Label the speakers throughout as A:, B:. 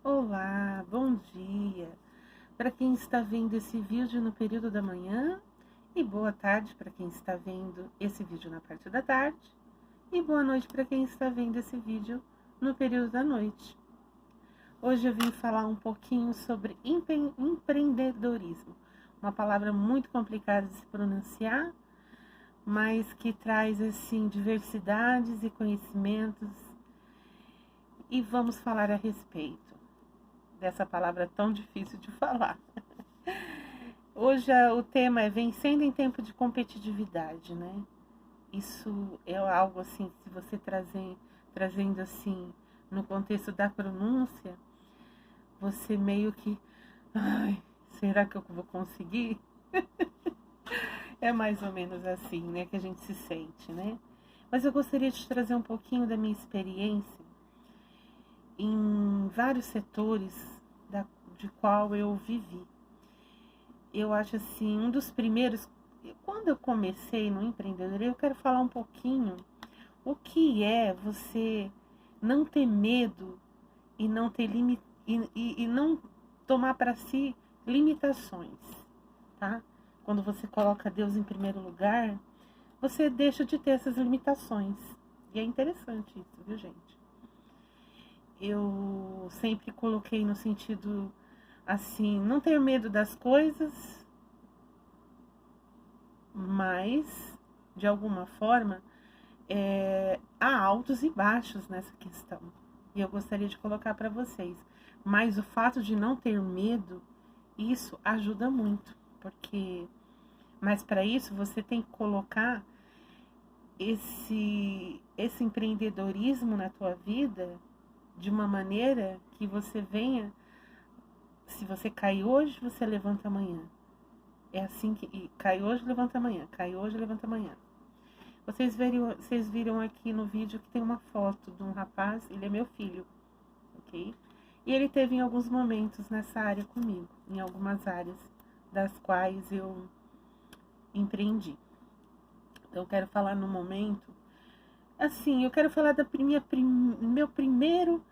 A: Olá, bom dia para quem está vendo esse vídeo no período da manhã e boa tarde para quem está vendo esse vídeo na parte da tarde e boa noite para quem está vendo esse vídeo no período da noite. Hoje eu vim falar um pouquinho sobre empreendedorismo, uma palavra muito complicada de se pronunciar, mas que traz assim diversidades e conhecimentos e vamos falar a respeito dessa palavra tão difícil de falar. Hoje o tema é vencendo em tempo de competitividade, né? Isso é algo assim, se você trazendo assim no contexto da pronúncia, você meio que, ai, será que eu vou conseguir? É mais ou menos assim, né, que a gente se sente, né? Mas eu gostaria de trazer um pouquinho da minha experiência em vários setores de qual eu vivi. Eu acho assim, um dos primeiros, quando eu comecei no empreendedorismo, eu quero falar um pouquinho o que é você não ter medo e não ter e não tomar para si limitações, tá? Quando você coloca Deus em primeiro lugar, você deixa de ter essas limitações. E é interessante isso, viu, gente? Eu sempre coloquei no sentido assim, não ter medo das coisas, mas de alguma forma há altos e baixos nessa questão. E eu gostaria de colocar para vocês. Mas o fato de não ter medo, isso ajuda muito, porque mas para isso você tem que colocar esse empreendedorismo na tua vida de uma maneira que você venha, se você cai hoje, você levanta amanhã. É assim que cai hoje, levanta amanhã, cai hoje, levanta amanhã. Vocês viram aqui no vídeo que tem uma foto de um rapaz, ele é meu filho, ok? E ele teve em alguns momentos nessa área comigo, em algumas áreas das quais eu empreendi. Então eu quero falar no momento, assim, eu quero falar da meu primeiro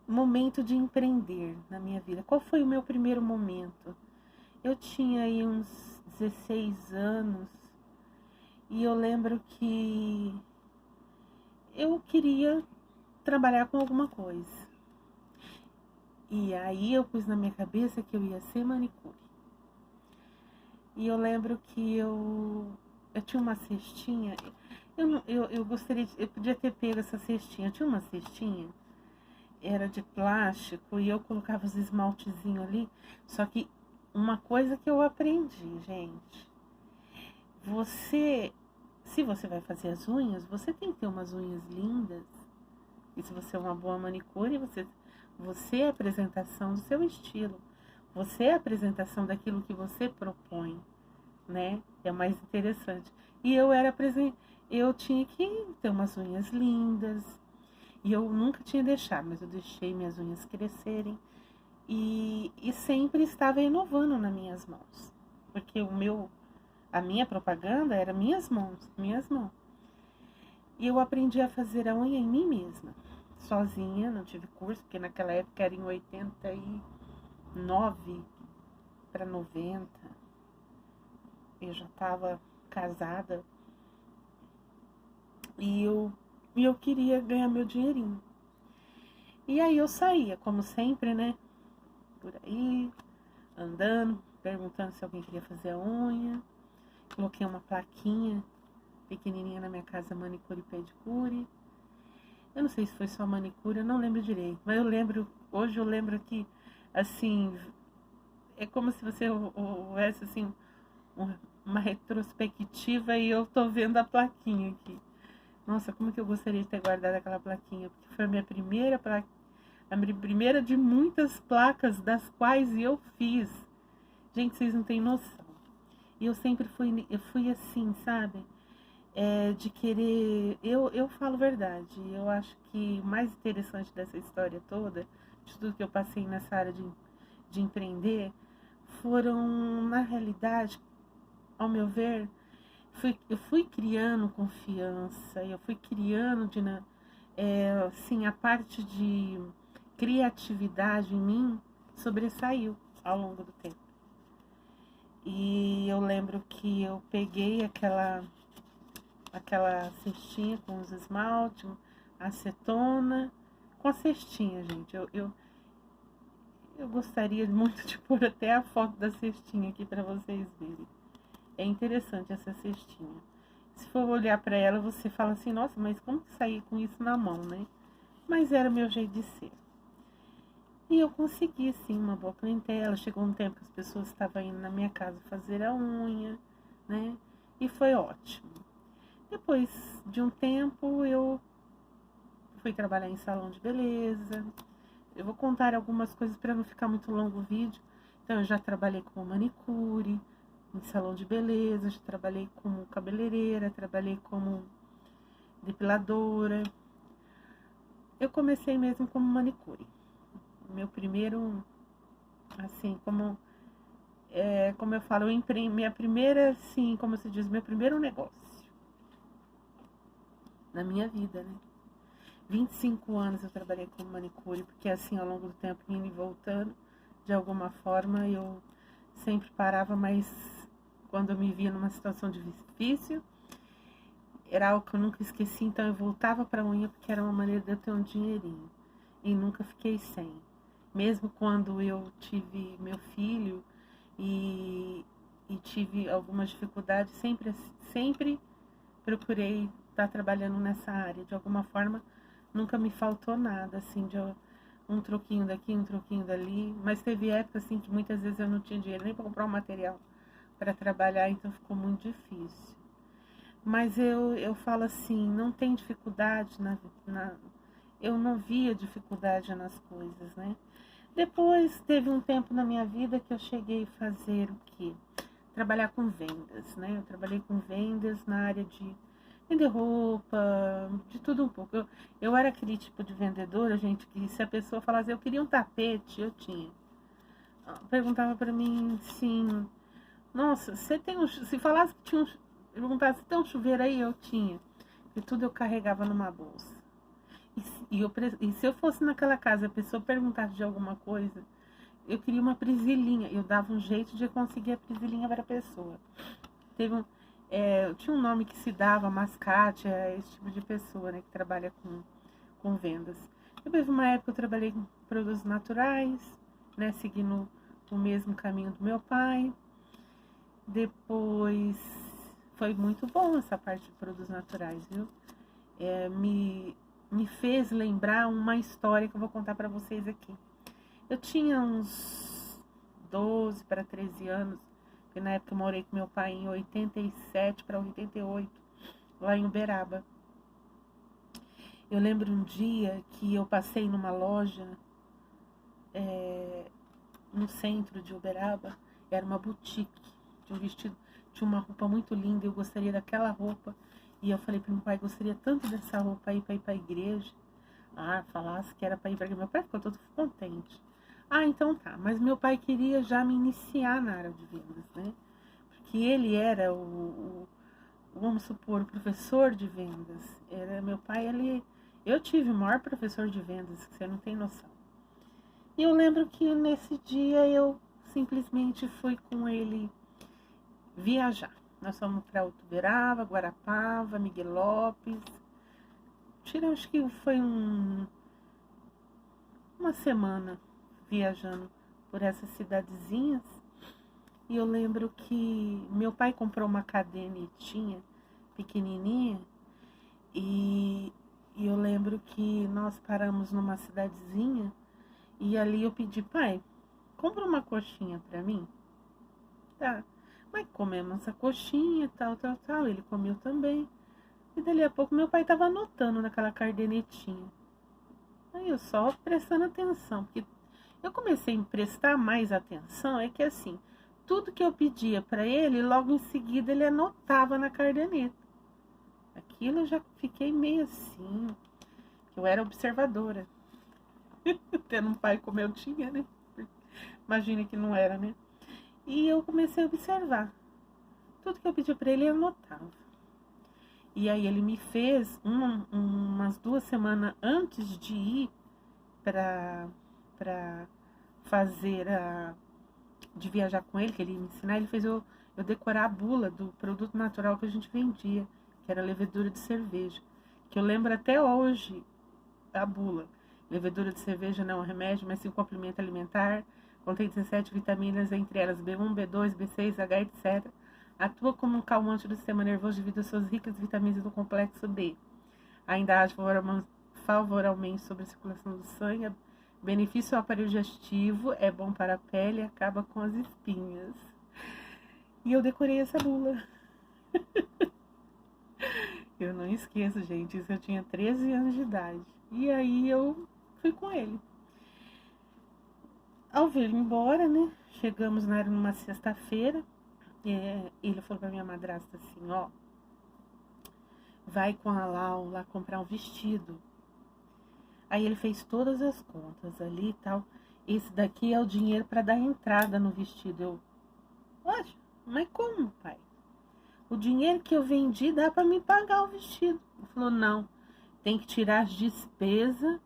A: momento de empreender na minha vida. Qual foi o meu primeiro momento? Eu tinha aí uns 16 anos e eu lembro que eu queria trabalhar com alguma coisa. E aí eu pus na minha cabeça que eu ia ser manicure. E eu lembro que eu tinha uma cestinha. Eu gostaria de, eu podia ter pego essa cestinha. Eu tinha uma cestinha, era de plástico e eu colocava os esmaltezinhos ali. Só que uma coisa que eu aprendi, gente, se você vai fazer as unhas, você tem que ter umas unhas lindas. E se você é uma boa manicure, você é a apresentação do seu estilo. Você é a apresentação daquilo que você propõe, né? É o mais interessante. E eu tinha que ter umas unhas lindas. E eu nunca tinha deixado, mas eu deixei minhas unhas crescerem. E sempre estava inovando nas minhas mãos. Porque a minha propaganda era minhas mãos, minhas mãos. E eu aprendi a fazer a unha em mim mesma, sozinha, não tive curso, porque naquela época era em 89 para 90. Eu já estava casada e eu queria ganhar meu dinheirinho. E aí eu saía, como sempre, né? Por aí, andando, perguntando se alguém queria fazer a unha. Coloquei uma plaquinha pequenininha na minha casa, manicure e pedicure. Eu não sei se foi só manicure, eu não lembro direito. Mas hoje eu lembro que, assim, é como se você houvesse, assim, uma retrospectiva e eu tô vendo a plaquinha aqui. Nossa, como que eu gostaria de ter guardado aquela plaquinha, porque foi a minha primeira de muitas placas das quais eu fiz. Gente, vocês não têm noção. E eu fui assim, sabe? De querer. Eu falo verdade. Eu acho que o mais interessante dessa história toda, de tudo que eu passei nessa área de empreender, foram, na realidade, ao meu ver, eu fui criando confiança, eu fui criando assim, a parte de criatividade em mim sobressaiu ao longo do tempo. E eu lembro que eu peguei aquela cestinha com os esmaltes, acetona, com a cestinha, gente. Eu gostaria muito de pôr até a foto da cestinha aqui para vocês verem. É interessante essa cestinha. Se for olhar para ela, você fala assim, nossa, mas como que saí com isso na mão, né? Mas era o meu jeito de ser. E eu consegui, sim, uma boa clientela. Chegou um tempo que as pessoas estavam indo na minha casa fazer a unha, né? E foi ótimo. Depois de um tempo, eu fui trabalhar em salão de beleza. Eu vou contar algumas coisas para não ficar muito longo o vídeo. Então, eu já trabalhei como manicure, em salão de beleza, já trabalhei como cabeleireira, trabalhei como depiladora. Eu comecei mesmo como manicure. Meu primeiro, assim, como eu falo, minha primeira, assim, como se diz, meu primeiro negócio na minha vida, né? 25 anos eu trabalhei como manicure, porque assim, ao longo do tempo, indo e voltando, de alguma forma, eu sempre parava, mas quando eu me via numa situação difícil, era algo que eu nunca esqueci, então eu voltava para a unha, porque era uma maneira de eu ter um dinheirinho, e nunca fiquei sem. Mesmo quando eu tive meu filho e tive algumas dificuldades, sempre procurei estar trabalhando nessa área. De alguma forma, nunca me faltou nada, assim, de um troquinho daqui, um troquinho dali. Mas teve época, assim, que muitas vezes eu não tinha dinheiro nem para comprar um material para trabalhar, então ficou muito difícil. Mas eu falo assim, não tem dificuldade eu não via dificuldade nas coisas, né? Depois teve um tempo na minha vida que eu cheguei a fazer o quê? Trabalhar com vendas, né? Eu trabalhei com vendas na área de vender roupa, de tudo um pouco. Eu era aquele tipo de vendedora, gente, que se a pessoa falasse, eu queria um tapete, eu tinha. Perguntava pra mim, sim, nossa, você tem se falasse que tinha perguntasse, se tem um chuveiro aí, eu tinha. E tudo eu carregava numa bolsa. E se eu fosse naquela casa, a pessoa perguntasse de alguma coisa, eu queria uma prisilinha. Eu dava um jeito de conseguir a prisilinha para a pessoa. Tinha um nome que se dava, mascate, esse tipo de pessoa, né, que trabalha com vendas. Depois, uma época, eu trabalhei com produtos naturais, né, seguindo o mesmo caminho do meu pai. Depois, foi muito bom essa parte de produtos naturais, viu? Me fez lembrar uma história que eu vou contar para vocês aqui. Eu tinha uns 12 para 13 anos, porque na época eu morei com meu pai em 87 para 88, lá em Uberaba. Eu lembro um dia que eu passei numa loja no centro de Uberaba, era uma boutique, tinha um vestido, tinha uma roupa muito linda, eu gostaria daquela roupa. E eu falei pro meu pai, gostaria tanto dessa roupa aí pra ir pra igreja. Falasse que era pra ir pra igreja. Meu pai ficou todo contente. Então tá. Mas meu pai queria já me iniciar na área de vendas, né? Porque ele era vamos supor, o professor de vendas. Meu pai, eu tive o maior professor de vendas, que você não tem noção. E eu lembro que nesse dia eu simplesmente fui com ele viajar. Nós fomos para Uberaba, Guarapava, Miguel Lopes. Acho que foi uma semana viajando por essas cidadezinhas. E eu lembro que meu pai comprou uma cadernetinha pequenininha. E eu lembro que nós paramos numa cidadezinha. E ali eu pedi, pai, compra uma coxinha para mim. Tá. Mas comemos essa coxinha, tal. Ele comeu também. E dali a pouco meu pai estava anotando naquela cardenetinha. Aí eu só prestando atenção. Porque eu comecei a prestar mais atenção. É que assim, tudo que eu pedia para ele, logo em seguida ele anotava na cardeneta. Aquilo eu já fiquei meio assim. Eu era observadora. Tendo um pai como eu tinha, né? Imagina que não era, né? E eu comecei a observar. Tudo que eu pedi para ele, ele anotava. E aí ele me fez umas 2 semanas antes de ir para fazer de viajar com ele, que ele ia me ensinar, ele fez eu decorar a bula do produto natural que a gente vendia, que era levedura de cerveja, que eu lembro até hoje a bula. Levedura de cerveja não é um remédio, mas sim um complemento alimentar, contém 17 vitaminas, entre elas B1, B2, B6, H, etc. Atua como um calmante do sistema nervoso devido às suas ricas vitaminas do complexo B. Ainda age favoravelmente sobre a circulação do sangue, benefício ao aparelho digestivo, é bom para a pele e acaba com as espinhas. E eu decorei essa bula. Eu não esqueço, gente, isso eu tinha 13 anos de idade. E aí eu fui com ele. Ao vir embora, né, chegamos numa sexta-feira, ele falou pra minha madrasta assim, ó, vai com a Lau lá comprar um vestido. Aí ele fez todas as contas ali e tal. Esse daqui é o dinheiro para dar entrada no vestido. Eu, poxa, mas como, pai? O dinheiro que eu vendi dá para me pagar o vestido. Ele falou, não, tem que tirar as despesas.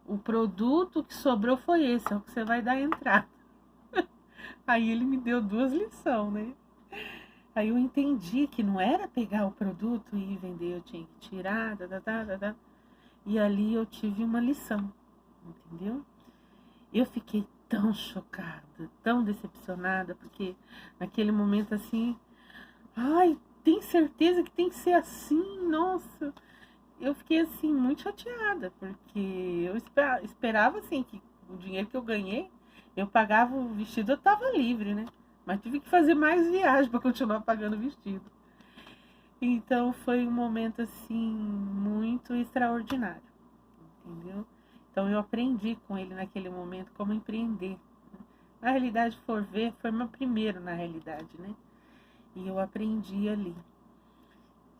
A: O produto que sobrou foi esse, é o que você vai dar entrada. Aí ele me deu 2 lições, né? Aí eu entendi que não era pegar o produto e vender, eu tinha que tirar, E ali eu tive uma lição, entendeu? Eu fiquei tão chocada, tão decepcionada, porque naquele momento assim, ai, tem certeza que tem que ser assim? Nossa, eu fiquei assim muito chateada, porque eu esperava assim que o dinheiro que eu ganhei, eu pagava o vestido, eu tava livre, né? Mas tive que fazer mais viagem para continuar pagando o vestido. Então foi um momento assim muito extraordinário, entendeu? Então eu aprendi com ele naquele momento como empreender. Na realidade, for ver, foi meu primeiro na realidade, né? E eu aprendi ali.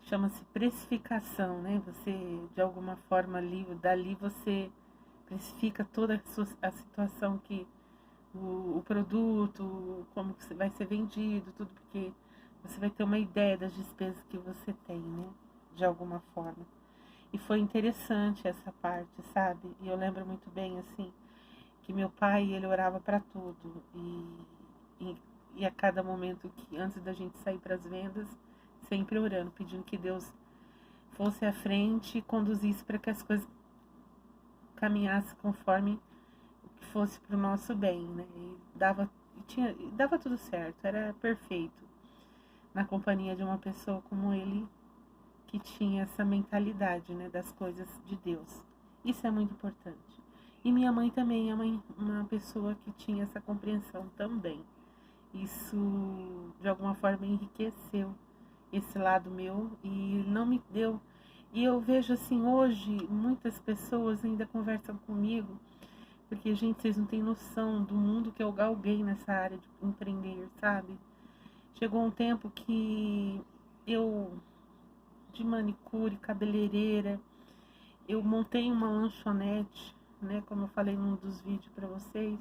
A: Chama-se precificação, né? Você, de alguma forma, ali, dali você precifica toda a situação que o produto, como que vai ser vendido, tudo, porque você vai ter uma ideia das despesas que você tem, né? De alguma forma. E foi interessante essa parte, sabe? E eu lembro muito bem, assim, que meu pai, ele orava para tudo. E a cada momento que, antes da gente sair para as vendas, sempre orando, pedindo que Deus fosse à frente e conduzisse para que as coisas caminhassem conforme que fosse para o nosso bem, né? E dava tudo certo, era perfeito. Na companhia de uma pessoa como ele, que tinha essa mentalidade, né, das coisas de Deus. Isso é muito importante. E minha mãe também é uma pessoa que tinha essa compreensão também. Isso, de alguma forma, enriqueceu esse lado meu e não me deu. E eu vejo assim, hoje, muitas pessoas ainda conversam comigo, porque, gente, vocês não têm noção do mundo que eu galguei nessa área de empreender, sabe? Chegou um tempo que eu, de manicure, cabeleireira, eu montei uma lanchonete, né, como eu falei num dos vídeos para vocês,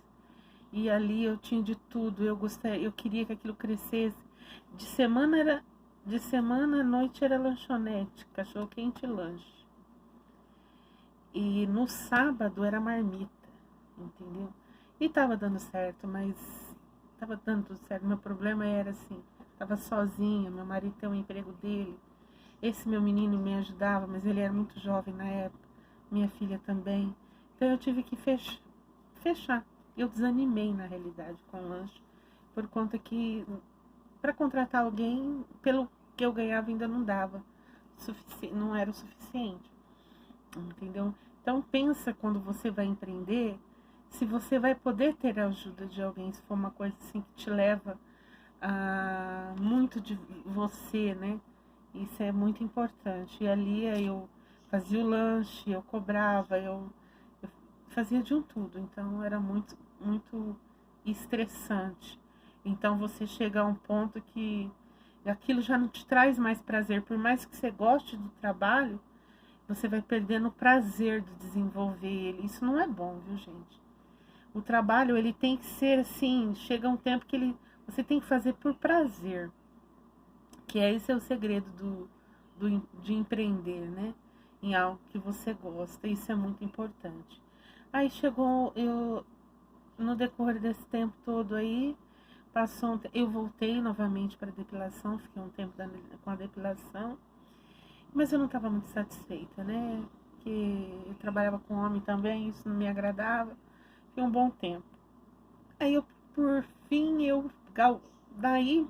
A: e ali eu tinha de tudo, eu queria que aquilo crescesse. De semana à noite era lanchonete, cachorro quente e lanche. E no sábado era marmita, entendeu? E tava dando certo, mas tava dando tudo certo. Meu problema era assim, tava sozinha, meu marido tem um emprego dele. Esse meu menino me ajudava, mas ele era muito jovem na época, minha filha também. Então eu tive que fechar. Eu desanimei na realidade com o lanche, por conta que para contratar alguém, pelo que eu ganhava ainda não dava, não era o suficiente, entendeu? Então pensa quando você vai empreender, se você vai poder ter a ajuda de alguém, se for uma coisa assim que te leva a muito de você, né? Isso é muito importante. E ali eu fazia o lanche, eu cobrava, eu fazia de um tudo. Então era muito, muito estressante. Então você chega a um ponto que aquilo já não te traz mais prazer. Por mais que você goste do trabalho, você vai perdendo o prazer de desenvolver ele. Isso não é bom, viu, gente? O trabalho, ele tem que ser assim, chega um tempo que você tem que fazer por prazer. Que esse é o segredo de empreender, né? Em algo que você gosta. Isso é muito importante. Aí chegou, no decorrer desse tempo todo aí, eu voltei novamente para depilação, fiquei um tempo com a depilação, mas eu não estava muito satisfeita, né? Porque eu trabalhava com homem também, isso não me agradava, fiquei um bom tempo. Aí por fim, daí,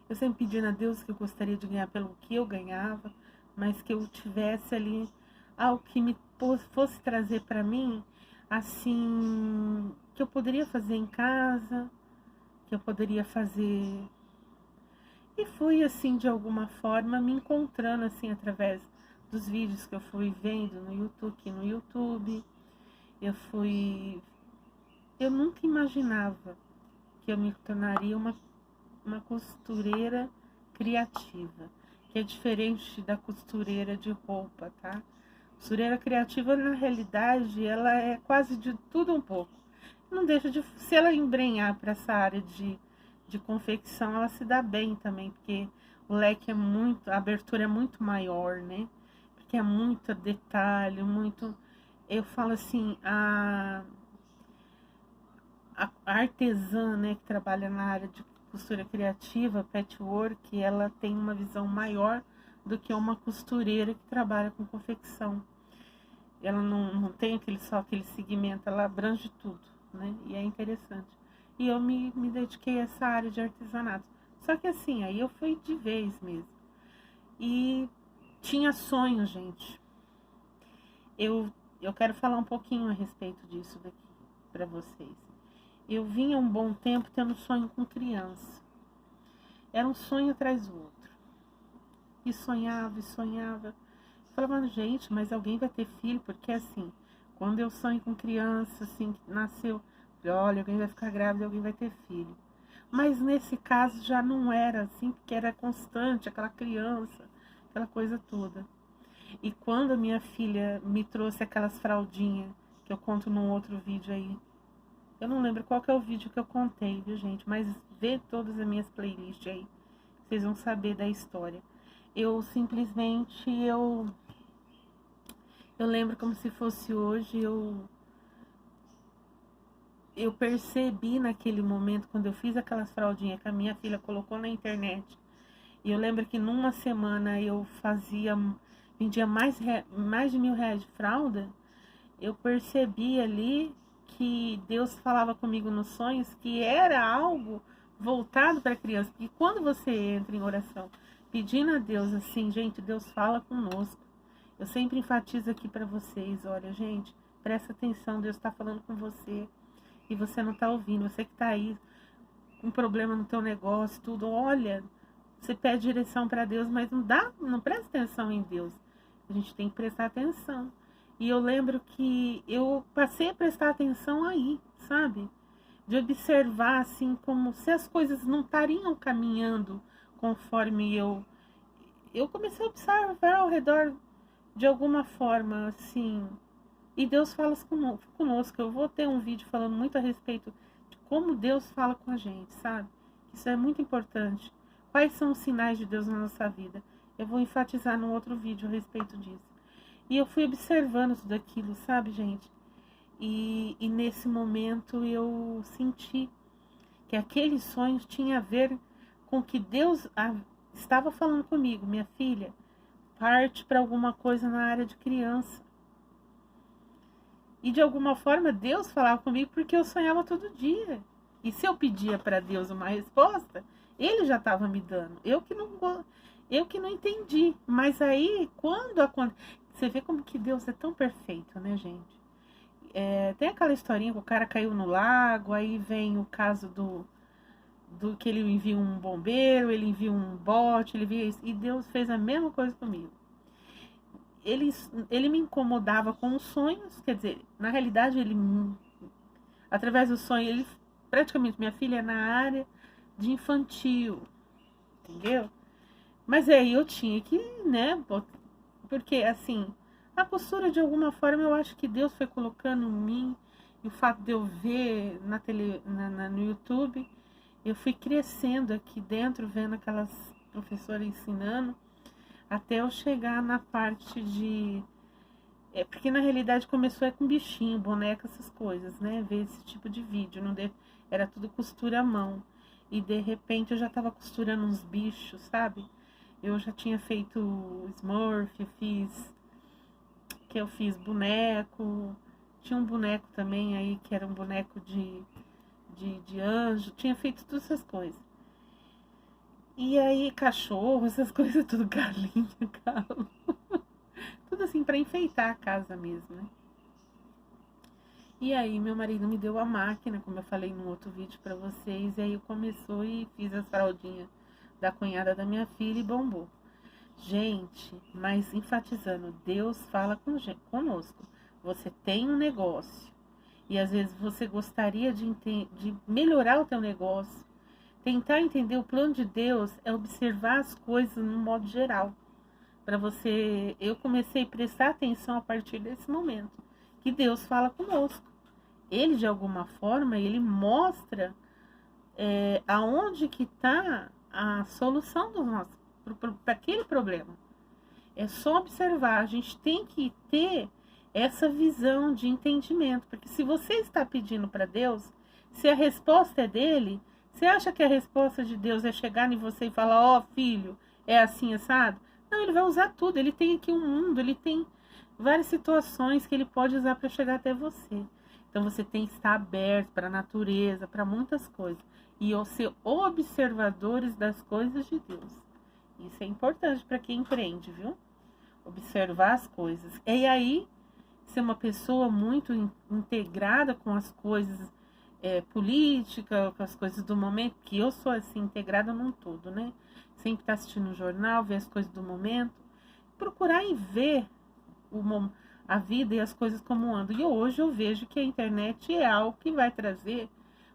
A: eu sempre pedi a Deus que eu gostaria de ganhar pelo que eu ganhava, mas que eu tivesse ali algo que me fosse trazer para mim, assim, que eu poderia fazer em casa, que eu poderia fazer. E fui, assim, de alguma forma, me encontrando, assim, através dos vídeos que eu fui vendo no YouTube. Eu fui... Eu nunca imaginava que eu me tornaria uma costureira criativa, que é diferente da costureira de roupa, tá? Costureira criativa, na realidade, ela é quase de tudo um pouco. Não deixa de... Se ela embrenhar para essa área de confecção, ela se dá bem também, porque o leque é muito... A abertura é muito maior, né? Porque é muito detalhe, muito... Eu falo assim, a artesã, né, que trabalha na área de costura criativa, patchwork, ela tem uma visão maior do que uma costureira que trabalha com confecção. Ela não tem só aquele segmento, ela abrange tudo, né? E é interessante. E eu me dediquei a essa área de artesanato. Só que assim, aí eu fui de vez mesmo. E tinha sonho, gente. Eu quero falar um pouquinho a respeito disso daqui para vocês. Eu vinha um bom tempo tendo sonho com criança. Era um sonho atrás do outro. E sonhava, e sonhava. Eu falava, gente, mas alguém vai ter filho? Porque assim, quando eu sonho com criança, assim, que nasceu, olha, alguém vai ficar grávida, alguém vai ter filho. Mas nesse caso já não era assim, porque era constante, aquela criança, aquela coisa toda. E quando a minha filha me trouxe aquelas fraldinhas, que eu conto num outro vídeo aí, eu não lembro qual que é o vídeo que eu contei, viu, gente? Mas vê todas as minhas playlists aí. Vocês vão saber da história. Eu simplesmente, eu lembro como se fosse hoje, eu percebi naquele momento, quando eu fiz aquelas fraldinhas que a minha filha colocou na internet. E eu lembro que numa semana eu vendia mais de R$ 1.000 de fralda. Eu percebi ali que Deus falava comigo nos sonhos que era algo voltado para a criança. E quando você entra em oração pedindo a Deus assim, gente, Deus fala conosco. Eu sempre enfatizo aqui para vocês, olha, gente, presta atenção, Deus está falando com você e você não está ouvindo. Você que está aí com um problema no teu negócio, tudo, olha, você pede direção para Deus, mas não presta atenção em Deus. A gente tem que prestar atenção. E eu lembro que eu passei a prestar atenção aí, sabe? De observar, assim, como se as coisas não estariam caminhando conforme eu comecei a observar ao redor de alguma forma, assim. E Deus fala conosco. Eu vou ter um vídeo falando muito a respeito de como Deus fala com a gente, sabe? Isso é muito importante. Quais são os sinais de Deus na nossa vida? Eu vou enfatizar num outro vídeo a respeito disso. E eu fui observando tudo aquilo, sabe, gente? E nesse momento eu senti que aqueles sonhos tinham a ver com que Deus estava falando comigo. Minha filha, parte para alguma coisa na área de criança. E de alguma forma Deus falava comigo porque eu sonhava todo dia. E se eu pedia para Deus uma resposta, Ele já estava me dando. Eu que não entendi. Mas aí, quando acontece... Você vê como que Deus é tão perfeito, né, gente? Tem aquela historinha que o cara caiu no lago, aí vem o caso do que ele envia um bombeiro, ele envia um bote, ele envia isso. E Deus fez a mesma coisa comigo. Ele me incomodava com os sonhos, quer dizer, na realidade, através do sonho, praticamente, minha filha é na área de infantil, entendeu? Mas aí eu tinha que, né, porque assim, a costura de alguma forma eu acho que Deus foi colocando em mim, e o fato de eu ver no YouTube, eu fui crescendo aqui dentro, vendo aquelas professoras ensinando, até eu chegar na parte É porque na realidade começou com bichinho, boneca, essas coisas, né? Ver esse tipo de vídeo, não de... era tudo costura à mão. E de repente eu já tava costurando uns bichos, sabe? Eu já tinha feito Smurf, eu fiz boneco. Tinha um boneco também aí que era um boneco de anjo. Tinha feito todas essas coisas. E aí cachorro, essas coisas tudo, galinha, galo. Tudo assim pra enfeitar a casa mesmo, né? E aí meu marido me deu a máquina, como eu falei no outro vídeo pra vocês. E aí eu começou e fiz as fraldinhas da cunhada da minha filha e bombou. Gente, mas enfatizando, Deus fala conosco. Você tem um negócio e às vezes você gostaria de melhorar o teu negócio. Tentar entender o plano de Deus é observar as coisas no modo geral. Para você, eu comecei a prestar atenção a partir desse momento, que Deus fala conosco. Ele, de alguma forma, ele mostra aonde que está a solução para aquele problema. É só observar, a gente tem que ter essa visão de entendimento, porque se você está pedindo para Deus, se a resposta é dele, você acha que a resposta de Deus é chegar em você e falar, ó filho, é assim, assado? Não, ele vai usar tudo, ele tem aqui um mundo, ele tem várias situações que ele pode usar para chegar até você. Então você tem que estar aberto para a natureza, para muitas coisas. E ser observadores das coisas de Deus. Isso é importante para quem empreende, viu? Observar as coisas. E aí, ser uma pessoa muito integrada com as coisas políticas, com as coisas do momento, que eu sou assim, integrada num todo, né? Sempre tá assistindo o jornal, ver as coisas do momento, procurar e ver a vida e as coisas como andam. E hoje eu vejo que a internet é algo que vai trazer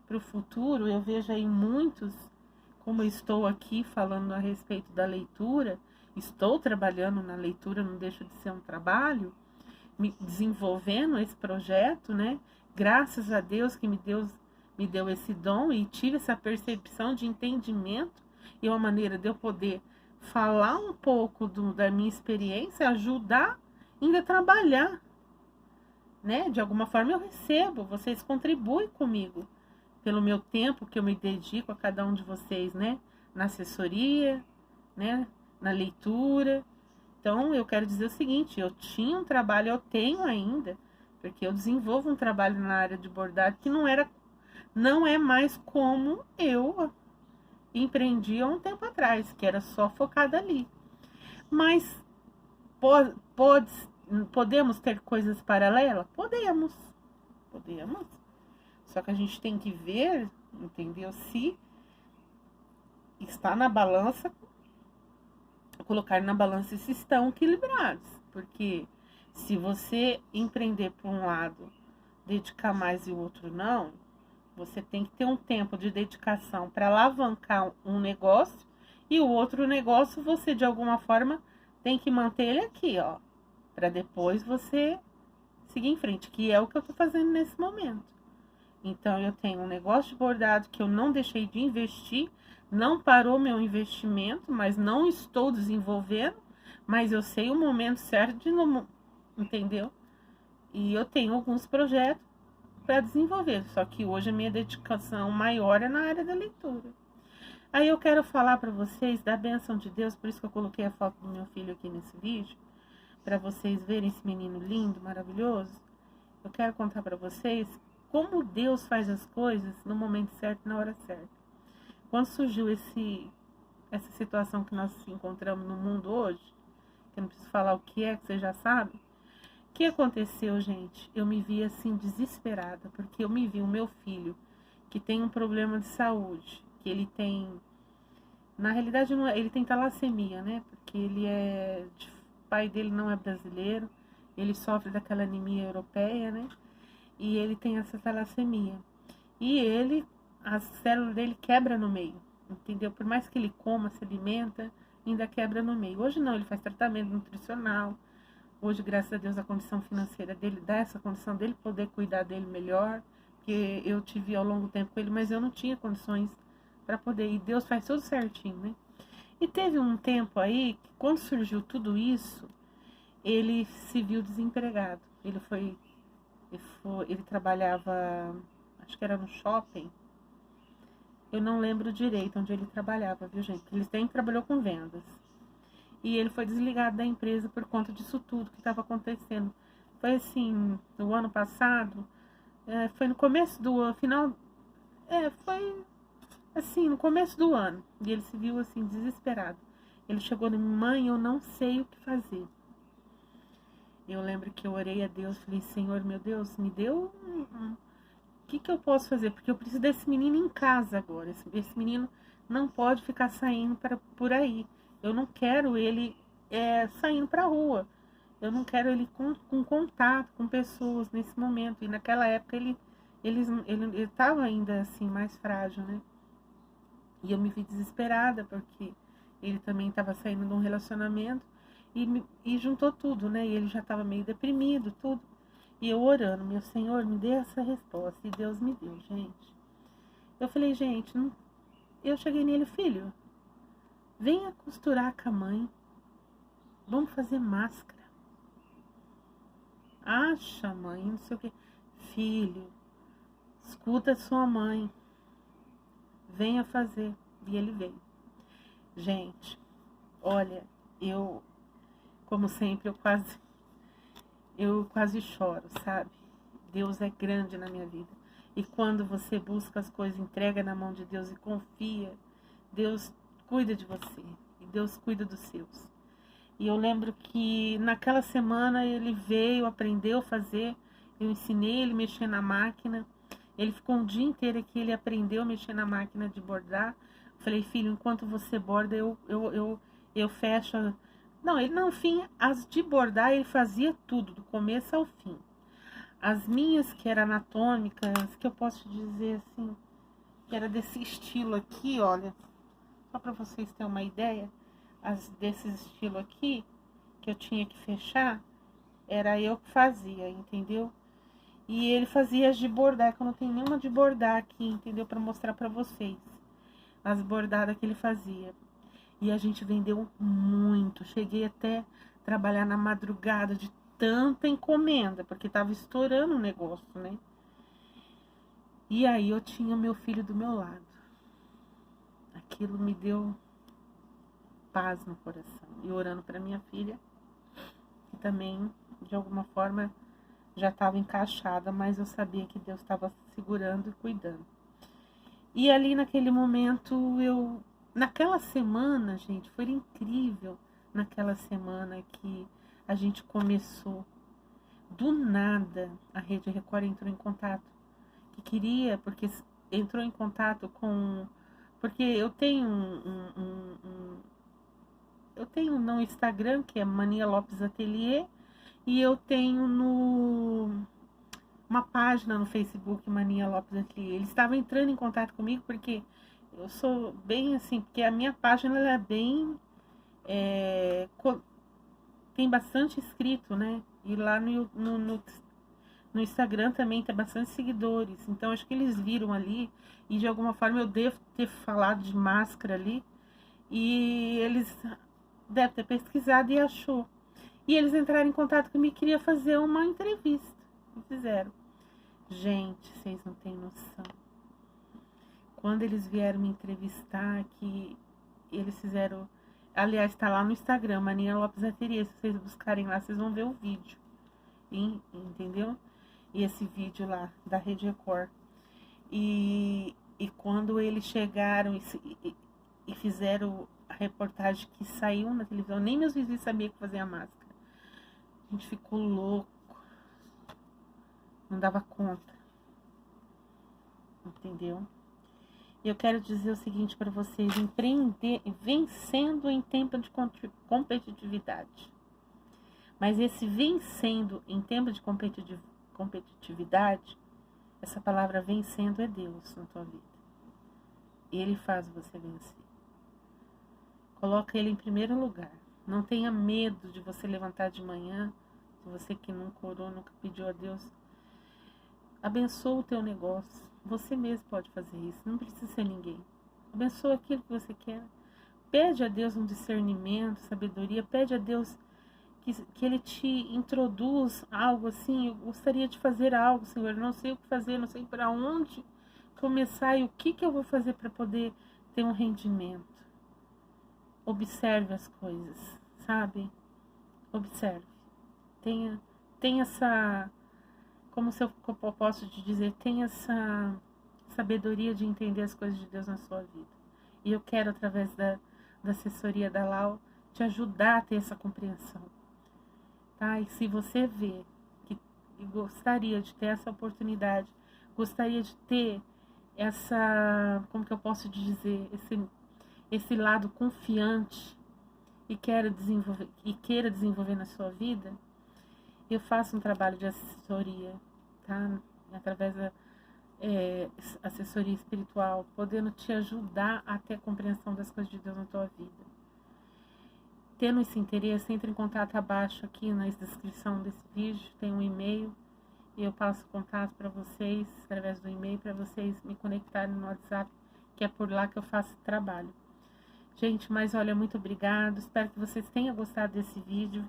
A: para o futuro. Eu vejo aí muitos, como eu estou aqui falando a respeito da leitura, estou trabalhando na leitura, não deixa de ser um trabalho, me desenvolvendo esse projeto, né? Graças a Deus que me deu esse dom e tive essa percepção de entendimento e uma maneira de eu poder falar um pouco da minha experiência, ajudar, ainda trabalhar, né? De alguma forma eu recebo, vocês contribuem comigo pelo meu tempo que eu me dedico a cada um de vocês, né? Na assessoria, né? Na leitura. Então, eu quero dizer o seguinte, eu tinha um trabalho, eu tenho ainda, porque eu desenvolvo um trabalho na área de bordado que não é mais como eu empreendi há um tempo atrás, que era só focada ali. Mas podemos ter coisas paralelas? Podemos. Só que a gente tem que ver, entendeu? Se está na balança, colocar na balança se estão equilibrados. Porque se você empreender por um lado, dedicar mais e o outro não, você tem que ter um tempo de dedicação para alavancar um negócio e o outro negócio você de alguma forma tem que manter ele aqui, ó, para depois você seguir em frente, que é o que eu tô fazendo nesse momento. Então eu tenho um negócio de bordado que eu não deixei de investir, não parou meu investimento, mas não estou desenvolvendo, mas eu sei o momento certo de não, entendeu? E eu tenho alguns projetos para desenvolver, só que hoje a minha dedicação maior é na área da leitura. Aí eu quero falar para vocês da bênção de Deus, por isso que eu coloquei a foto do meu filho aqui nesse vídeo, para vocês verem esse menino lindo, maravilhoso. Eu quero contar para vocês como Deus faz as coisas no momento certo, na hora certa. Quando surgiu essa situação que nós encontramos no mundo hoje, que eu não preciso falar o que vocês já sabem. O que aconteceu, gente? Eu me vi assim desesperada, porque eu me vi o meu filho, que tem um problema de saúde, que ele tem, na realidade ele tem talassemia, né? Porque o pai dele não é brasileiro, ele sofre daquela anemia europeia, né? E ele tem essa talassemia. E as células dele quebram no meio, entendeu? Por mais que ele coma, se alimenta, ainda quebra no meio. Hoje não, ele faz tratamento nutricional. Hoje, graças a Deus, a condição financeira dele dá essa condição dele poder cuidar dele melhor. Porque eu tive ao longo tempo com ele, mas eu não tinha condições para poder. E Deus faz tudo certinho, né? E teve um tempo aí, que quando surgiu tudo isso, ele se viu desempregado. Ele trabalhava, acho que era no shopping. Eu não lembro direito onde ele trabalhava, viu, gente? Ele sempre trabalhou com vendas. E ele foi desligado da empresa por conta disso tudo que estava acontecendo. Foi assim, no ano passado, foi no começo do final, foi assim, no começo do ano. E ele se viu assim, desesperado. Ele chegou na minha mãe, eu não sei o que fazer. Eu lembro que eu orei a Deus, falei, Senhor, meu Deus, me deu o que eu posso fazer? Porque eu preciso desse menino em casa agora. Esse menino não pode ficar saindo por aí. Eu não quero ele saindo para a rua. Eu não quero ele com contato com pessoas nesse momento. E naquela época ele estava ainda assim mais frágil, né? E eu me vi desesperada porque ele também estava saindo de um relacionamento e juntou tudo, né? E ele já estava meio deprimido, tudo. E eu orando, meu Senhor, me dê essa resposta. E Deus me deu, gente. Eu falei, gente, eu cheguei nele, filho, venha costurar com a mãe. Vamos fazer máscara. Acha, mãe, não sei o que. Filho, escuta sua mãe. Venha fazer. E ele veio. Gente, olha, como sempre, eu quase choro, sabe? Deus é grande na minha vida. E quando você busca as coisas, entrega na mão de Deus e confia, Deus cuida de você. E Deus cuida dos seus. E eu lembro que naquela semana ele veio, aprendeu a fazer. Eu ensinei ele a mexer na máquina. Ele ficou um dia inteiro aqui, ele aprendeu a mexer na máquina de bordar. Falei, filho, enquanto você borda, eu fecho. Não, ele no fim, as de bordar, ele fazia tudo, do começo ao fim. As minhas, que eram anatômicas, que eu posso te dizer assim, que era desse estilo aqui, olha, só para vocês terem uma ideia, as desse estilo aqui, que eu tinha que fechar, era eu que fazia, entendeu? E ele fazia as de bordar, que eu não tenho nenhuma de bordar aqui, entendeu? Para mostrar para vocês as bordadas que ele fazia. E a gente vendeu muito. Cheguei até trabalhar na madrugada de tanta encomenda, porque tava estourando o negócio, né? E aí eu tinha meu filho do meu lado. Aquilo me deu paz no coração. E orando para minha filha, que também, de alguma forma, já estava encaixada, mas eu sabia que Deus estava segurando e cuidando. E ali naquele momento, naquela semana, gente, foi incrível. Naquela semana que a gente começou, do nada, a Rede Record entrou em contato. Que queria, porque entrou em contato com... Porque eu tenho eu tenho no Instagram, que é Mania Lopes Atelier, e eu tenho uma página no Facebook, Mania Lopes Atelier. Eles estavam entrando em contato comigo porque eu sou bem assim, porque a minha página ela é bem... tem bastante inscrito, né? E lá no Instagram também tem bastante seguidores. Então acho que eles viram ali e de alguma forma eu devo ter falado de máscara ali. E eles devem ter pesquisado e achou. E eles entraram em contato comigo e queriam fazer uma entrevista. E fizeram. Gente, vocês não têm noção. Quando eles vieram me entrevistar, que eles fizeram... Aliás, está lá no Instagram, Mania Lopes Atelier. Se vocês buscarem lá, vocês vão ver o vídeo. Entendeu? E esse vídeo lá, da Rede Record. E quando eles chegaram e fizeram a reportagem que saiu na televisão, nem meus vizinhos sabiam que fazia a máscara. A gente ficou louco. Não dava conta. Entendeu? E eu quero dizer o seguinte para vocês: empreender vencendo em tempo de competitividade. Mas esse vencendo em tempo de competitividade, essa palavra vencendo é Deus na tua vida. Ele faz você vencer. Coloca ele em primeiro lugar. Não tenha medo de você levantar de manhã. Se você que nunca orou, nunca pediu a Deus, abençoa o teu negócio. Você mesmo pode fazer isso. Não precisa ser ninguém. Abençoa aquilo que você quer. Pede a Deus um discernimento, sabedoria. Pede a Deus que Ele te introduz algo assim, eu gostaria de fazer algo, Senhor, eu não sei o que fazer, não sei para onde começar e o que eu vou fazer para poder ter um rendimento. Observe as coisas, sabe? Observe. Tenha essa, como se eu posso te dizer, tenha essa sabedoria de entender as coisas de Deus na sua vida. E eu quero, através da assessoria da Lau, te ajudar a ter essa compreensão. Tá? E se você vê que gostaria de ter essa oportunidade, gostaria de ter essa, como que eu posso dizer, esse lado confiante e queira desenvolver na sua vida, eu faço um trabalho de assessoria, tá? Através da assessoria espiritual, podendo te ajudar a ter a compreensão das coisas de Deus na tua vida. Tendo esse interesse, entre em contato abaixo aqui na descrição desse vídeo, tem um e-mail e eu passo contato para vocês, através do e-mail, para vocês me conectarem no WhatsApp, que é por lá que eu faço esse trabalho. Gente, mas olha, muito obrigado, espero que vocês tenham gostado desse vídeo.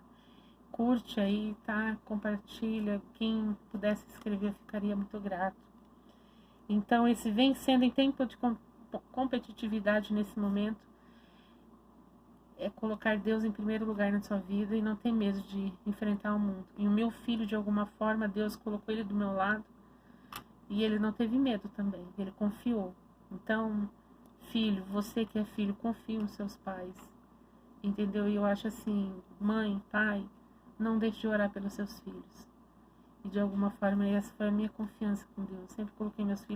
A: Curte aí, tá? Compartilha, quem pudesse escrever, eu ficaria muito grato. Então, esse vem sendo em tempo de competitividade nesse momento, é colocar Deus em primeiro lugar na sua vida e não ter medo de enfrentar o mundo. E o meu filho, de alguma forma, Deus colocou ele do meu lado e ele não teve medo também, ele confiou. Então, filho, você que é filho, confie nos seus pais, entendeu? E eu acho assim, mãe, pai, não deixe de orar pelos seus filhos. E de alguma forma essa foi a minha confiança com Deus. Eu sempre coloquei meus filhos